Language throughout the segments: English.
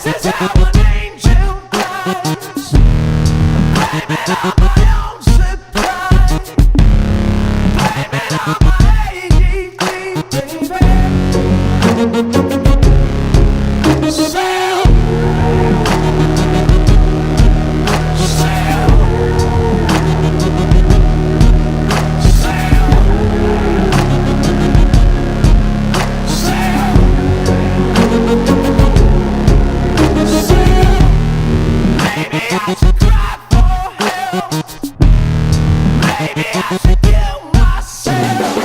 This is how an angel does. Blame it on my own surprise. Blame it on my ADD, baby. Sail. Maybe I should cry for help. Maybe I should kill myself.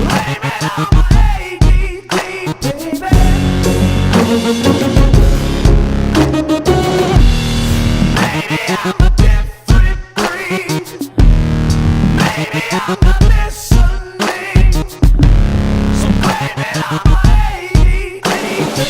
Blame it on my ADD, baby. Maybe I'm a different breed. Maybe I'm not listening. So blame it on my ADD, baby.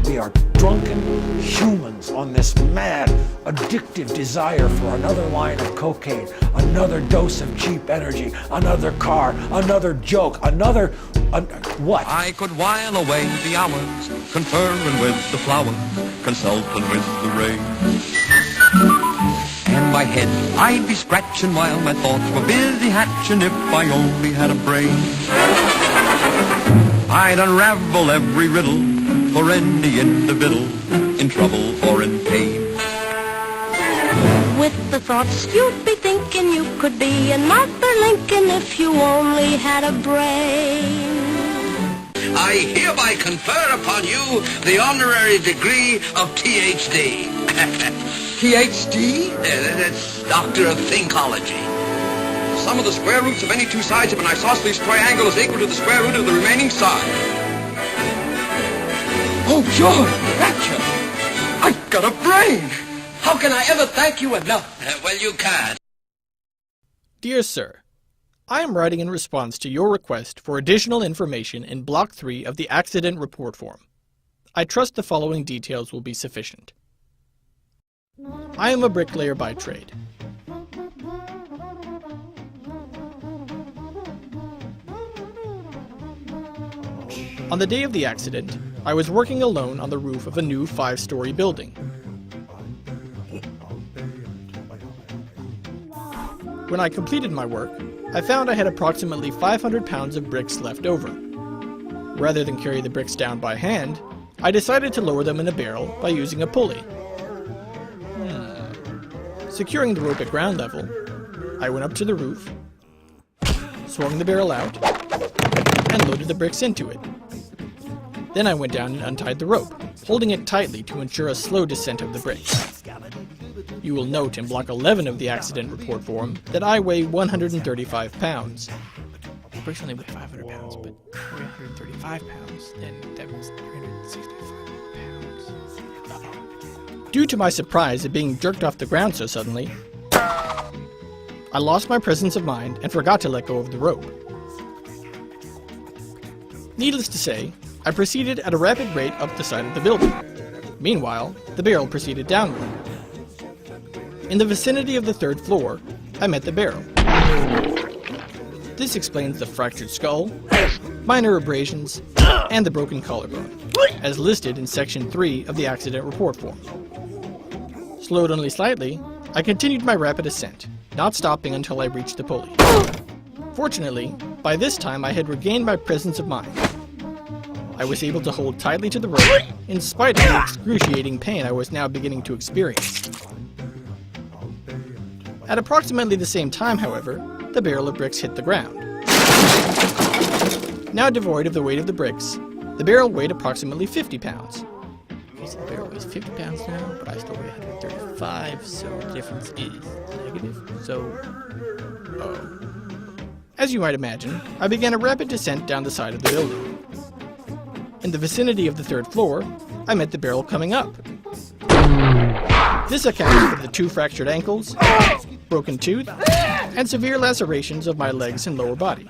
We are drunken humans on this mad, addictive desire for another line of cocaine, another dose of cheap energy, another car, another joke, what? I could while away the hours, conferring with the flowers, consulting with the rain. And my head I'd be scratching while my thoughts were busy hatching if I only had a brain. I'd unravel every riddle for any individual in trouble or in pain. With the thoughts you'd be thinking you could be another Lincoln if you only had a brain. I hereby confer upon you the honorary degree of Ph.D. PhD? That's Doctor of Thinkology. Sum of the square roots of any two sides of an isosceles triangle is equal to the square root of the remaining side. Oh, George, rapture! I've got a brain! How can I ever thank you enough? Well, you can't. Dear Sir, I am writing in response to your request for additional information in Block 3 of the Accident Report Form. I trust the following details will be sufficient. I am a bricklayer by trade. On the day of the accident, I was working alone on the roof of a new 5-story building. When I completed my work, I found I had approximately 500 pounds of bricks left over. Rather than carry the bricks down by hand, I decided to lower them in a barrel by using a pulley. Securing the rope at ground level, I went up to the roof, swung the barrel out, and loaded the bricks into it. Then I went down and untied the rope, holding it tightly to ensure a slow descent of the bricks. You will note in Block 11 of the accident report form that I weigh 135 pounds. Bricks only weigh 500 pounds, but I weigh 135 pounds, then that means 365 pounds. Due to my surprise at being jerked off the ground so suddenly, I lost my presence of mind and forgot to let go of the rope. Needless to say, I proceeded at a rapid rate up the side of the building. Meanwhile, the barrel proceeded downward. In the vicinity of the 3rd floor, I met the barrel. This explains the fractured skull, minor abrasions, and the broken collarbone, as listed in Section 3 of the accident report form. Slowed only slightly, I continued my rapid ascent, not stopping until I reached the pulley. Fortunately, by this time I had regained my presence of mind. I was able to hold tightly to the rope, in spite of the excruciating pain I was now beginning to experience. At approximately the same time, however, the barrel of bricks hit the ground. Now devoid of the weight of the bricks, the barrel weighed approximately 50 pounds. Okay, so the barrel weighs 50 pounds now, but I still weigh 135, so the difference is negative, As you might imagine, I began a rapid descent down the side of the building. In the vicinity of the 3rd floor, I met the barrel coming up. This accounts for the 2 fractured ankles, broken tooth, and severe lacerations of my legs and lower body.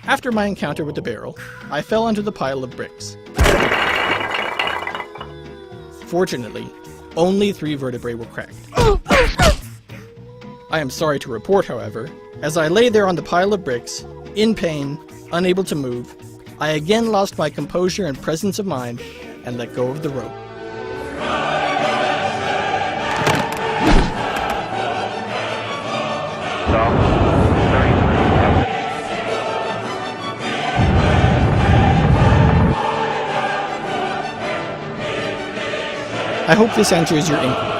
After my encounter with the barrel, I fell onto the pile of bricks. Fortunately, only 3 vertebrae were cracked. I am sorry to report, however, as I lay there on the pile of bricks, in pain, unable to move, I again lost my composure and presence of mind and let go of the rope. I hope this answers your inquiry.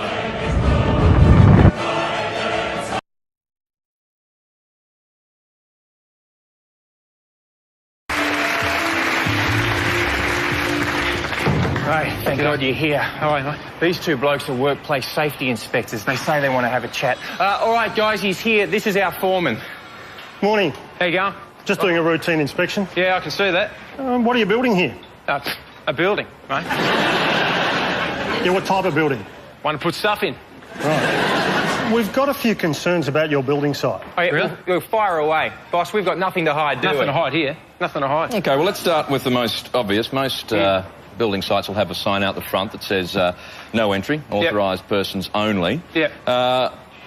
Hey, thank God you're here. All right, mate. These 2 blokes are workplace safety inspectors. They say they want to have a chat. All right, guys, he's here. This is our foreman. Morning. How you going? Just doing a routine inspection. Yeah, I can see that. What are you building here? A building, mate. Yeah, what type of building? One to put stuff in. Right. We've got a few concerns about your building site. Oh, yeah, really? We'll fire away. Boss, we've got nothing to hide, do we? Nothing to hide here. Nothing to hide. Okay, well, let's start with the most obvious. Most building sites will have a sign out the front that says no entry, authorised persons only. Yep.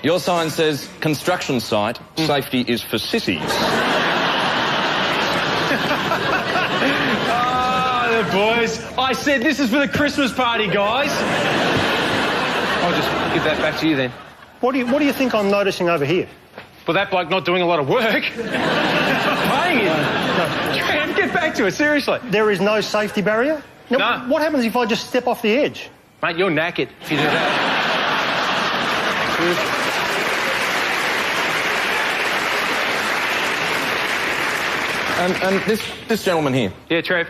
Your sign says construction site, safety is for sissies. Oh, boys. I said this is for the Christmas party, guys. I'll just give that back to you then. What do you think I'm noticing over here? Well, that bloke not doing a lot of work. Paying him. Get back to it, seriously. There is no safety barrier? No. What happens if I just step off the edge? Mate, you're knackered if you do that. And this gentleman here, Yeah, Trev.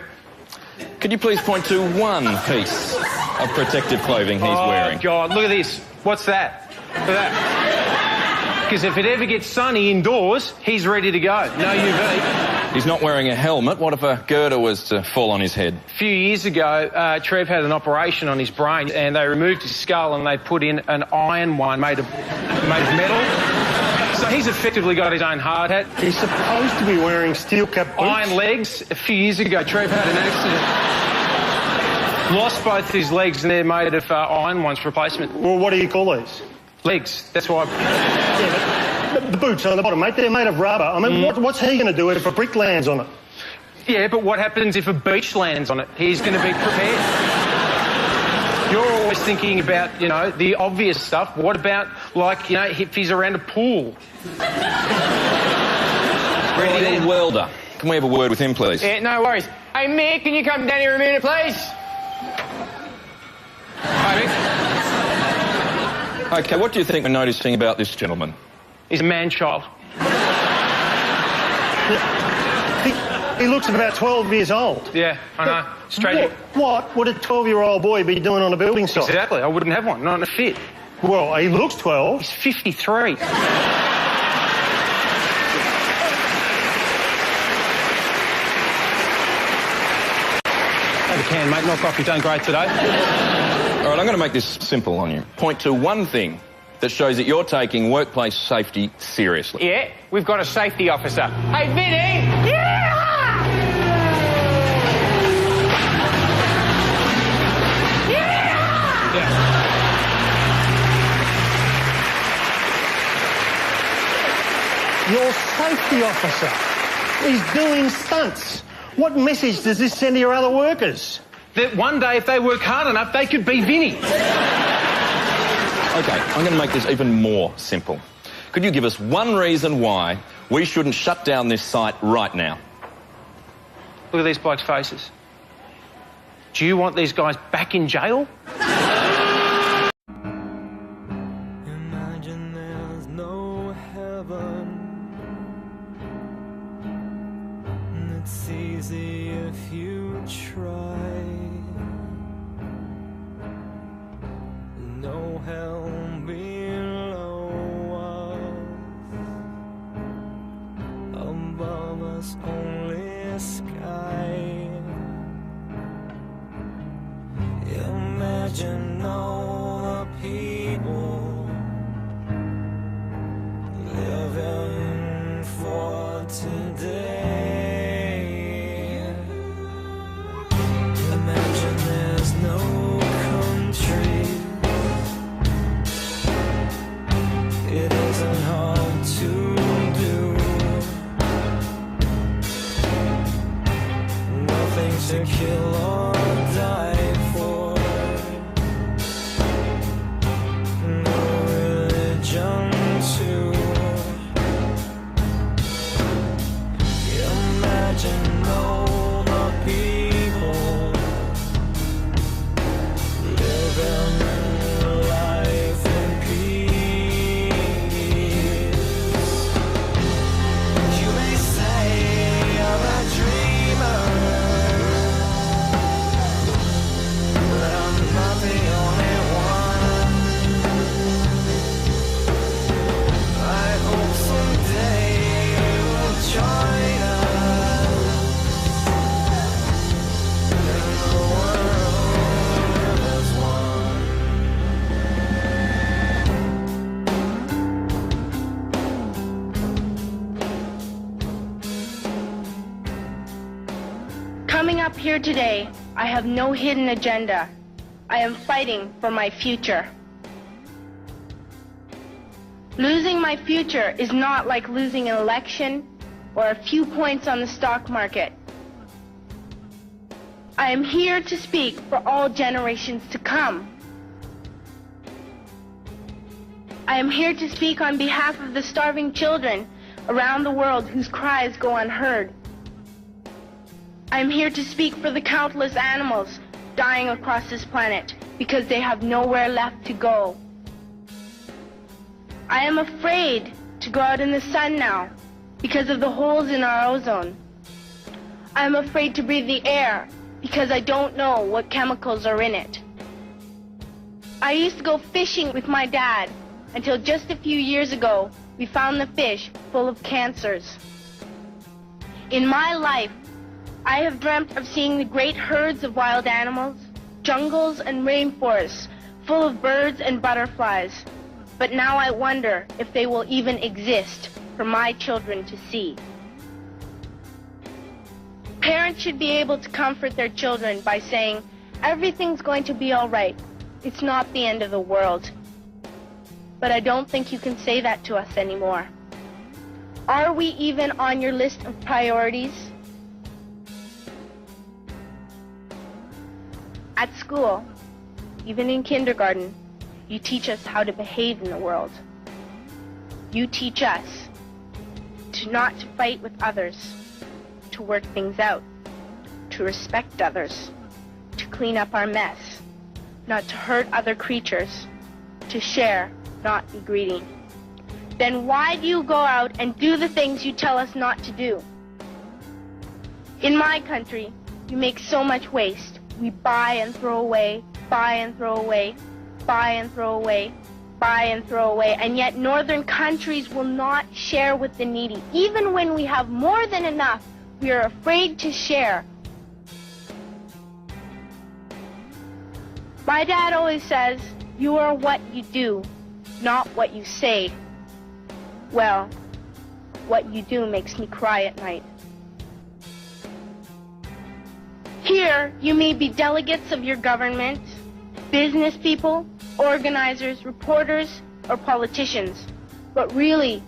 could you please point to one piece of protective clothing he's wearing? Oh, God, look at this. What's that? Look at that. Because if it ever gets sunny indoors, he's ready to go. No UV. He's not wearing a helmet. What if a girder was to fall on his head? A few years ago, Trev had an operation on his brain and they removed his skull and they put in an iron one made of metal. So he's effectively got his own hard hat. He's supposed to be wearing steel-cap boots. Iron legs. A few years ago, Trev had an accident. Lost both his legs and they're made of iron ones for replacement. Well, what do you call these? Legs. That's why... Yeah, but the boots on the bottom, mate, they're made of rubber. I mean, what's he going to do if a brick lands on it? Yeah, but what happens if a beach lands on it? He's going to be prepared. You're always thinking about, you know, the obvious stuff. What about, like, you know, if he's around a pool? Ready to welder. Can we have a word with him, please? Yeah, no worries. Hey, Mick, can you come down here a minute, please? Hi, Mick. Okay, what do you think we're noticing about this gentleman? He's a man-child. He looks about 12 years old. Yeah, I know. It's tragic. What would a 12-year-old boy be doing on a building site? Exactly. I wouldn't have one. Not in a fit. Well, he looks 12. He's 53. Have a can, mate. Knock off. You've done great today. All right, I'm going to make this simple on you. Point to one thing that shows that you're taking workplace safety seriously. Yeah, we've got a safety officer. Hey, Vinny! Yeah! Your safety officer. He's doing stunts. What message does this send to your other workers? That one day, if they work hard enough, they could be Vinny. Okay, I'm going to make this even more simple. Could you give us one reason why we shouldn't shut down this site right now? Look at these blokes' faces. Do you want these guys back in jail? Imagine there's no heaven. It's easy if you try. No hell below us. Above us only sky. Imagine all the people living for today. Imagine there's no country. It isn't hard to do. Nothing to kill or die for. No religion too. Imagine all the people living life in peace. You may say I'm a dreamer, but I'm not the only one. I hope someday you'll join us in the world as one. Coming up here today, I have no hidden agenda. I am fighting for my future. Losing my future is not like losing an election or a few points on the stock market. I am here to speak for all generations to come. I am here to speak on behalf of the starving children around the world whose cries go unheard. I am here to speak for the countless animals dying across this planet because they have nowhere left to go. I am afraid to go out in the sun now because of the holes in our ozone. I am afraid to breathe the air because I don't know what chemicals are in it. I used to go fishing with my dad until just a few years ago we found the fish full of cancers. In my life, I have dreamt of seeing the great herds of wild animals, jungles and rainforests full of birds and butterflies. But now I wonder if they will even exist for my children to see. Parents should be able to comfort their children by saying, everything's going to be all right. It's not the end of the world. But I don't think you can say that to us anymore. Are we even on your list of priorities? At school, even in kindergarten, you teach us how to behave in the world. You teach us to not to fight with others, to work things out, to respect others, to clean up our mess, not to hurt other creatures, to share, not be greedy. Then why do you go out and do the things you tell us not to do? In my country, we make so much waste. We buy and throw away, buy and throw away, buy and throw away. buy and throw away, and yet northern countries will not share with the needy. Even when we have more than enough, we are afraid to share. My dad always says, you are what you do, not what you say. Well, what you do makes me cry at night. Here, you may be delegates of your government, business people, organizers, reporters, or politicians. But really,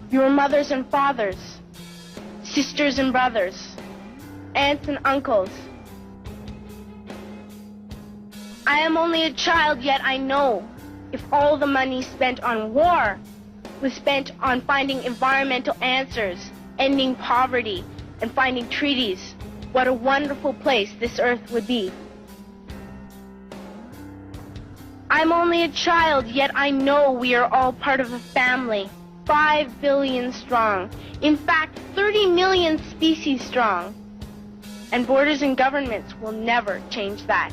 your mothers and fathers, sisters and brothers, aunts and uncles. I am only a child, yet I know if all the money spent on war was spent on finding environmental answers, ending poverty, and finding treaties, what a wonderful place this earth would be. I'm only a child, yet I know we are all part of a family, 5 billion strong. In fact, 30 million species strong. And borders and governments will never change that.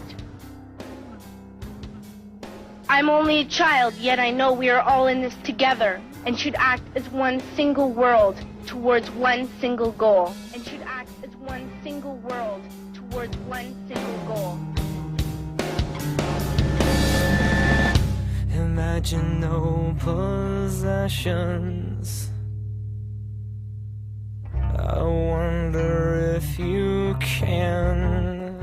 I'm only a child, yet I know we are all in this together and should act as one single world towards one single goal. And should act as one single world towards one single goal. Imagine no possessions. I wonder if you can.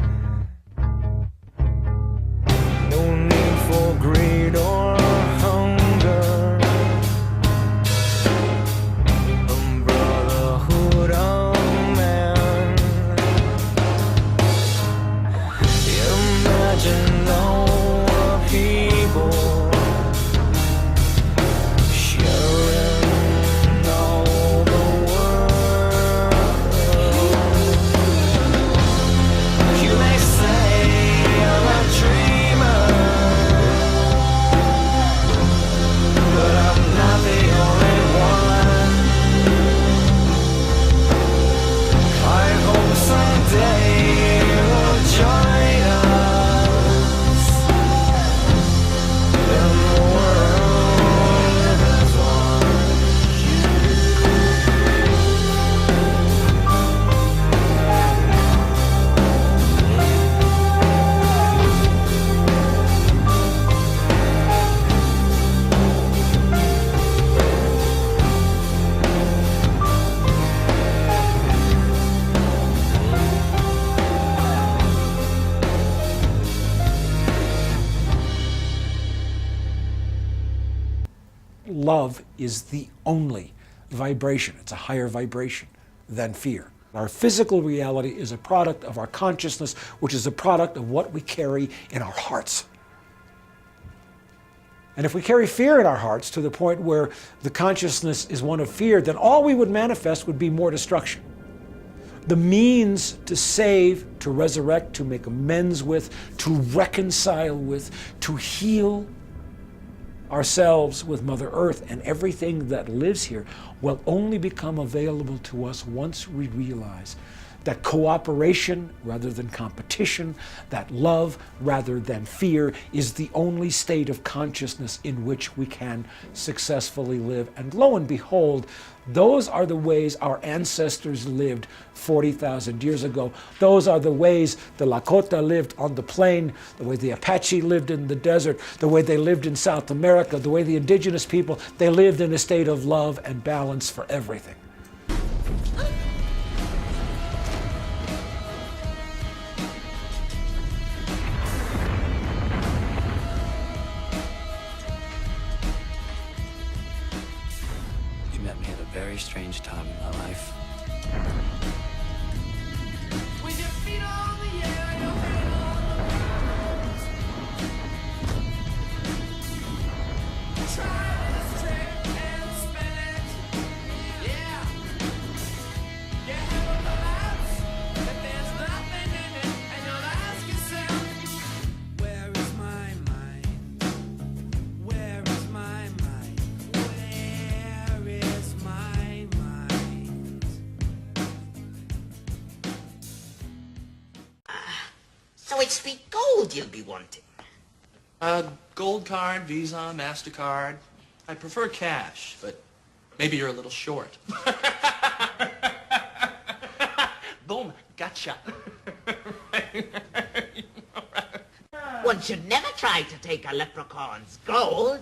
No need for greed or hunger. A brotherhood of man. Imagine all people sharing all the world. You may say I'm a dreamer, but I'm not the only one. I hope someday you'll join us in the world as one. Love is the only vibration. It's a higher vibration than fear. Our physical reality is a product of our consciousness, which is a product of what we carry in our hearts. And if we carry fear in our hearts to the point where the consciousness is one of fear, then all we would manifest would be more destruction. The means to save, to resurrect, to make amends with, to reconcile with, to heal ourselves with Mother Earth and everything that lives here will only become available to us once we realize that cooperation rather than competition, that love rather than fear is the only state of consciousness in which we can successfully live. And lo and behold, those are the ways our ancestors lived 40,000 years ago. Those are the ways the Lakota lived on the plain, the way the Apache lived in the desert, the way they lived in South America, the way the indigenous people, they lived in a state of love and balance for everything. Very strange time in my life. With your feet on the air and your head on the ground. Try this trick and spin it. Yeah. You have a collapse that there's nothing in it, and you'll ask yourself, where is my mind? Where is my mind? Where is my mind? So it's sweet gold you'll be wanting. Gold card, Visa, MasterCard. I prefer cash, but maybe you're a little short. Boom, gotcha. One should never try to take a leprechaun's gold.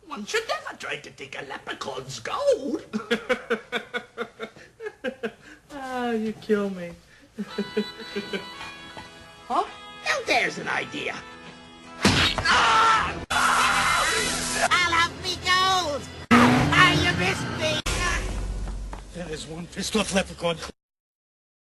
One should never try to take a leprechaun's gold. Ah, you kill me. Huh? Now there's an idea. I'll have me gold! Ah, you missed me! That is one pissed off leprechaun.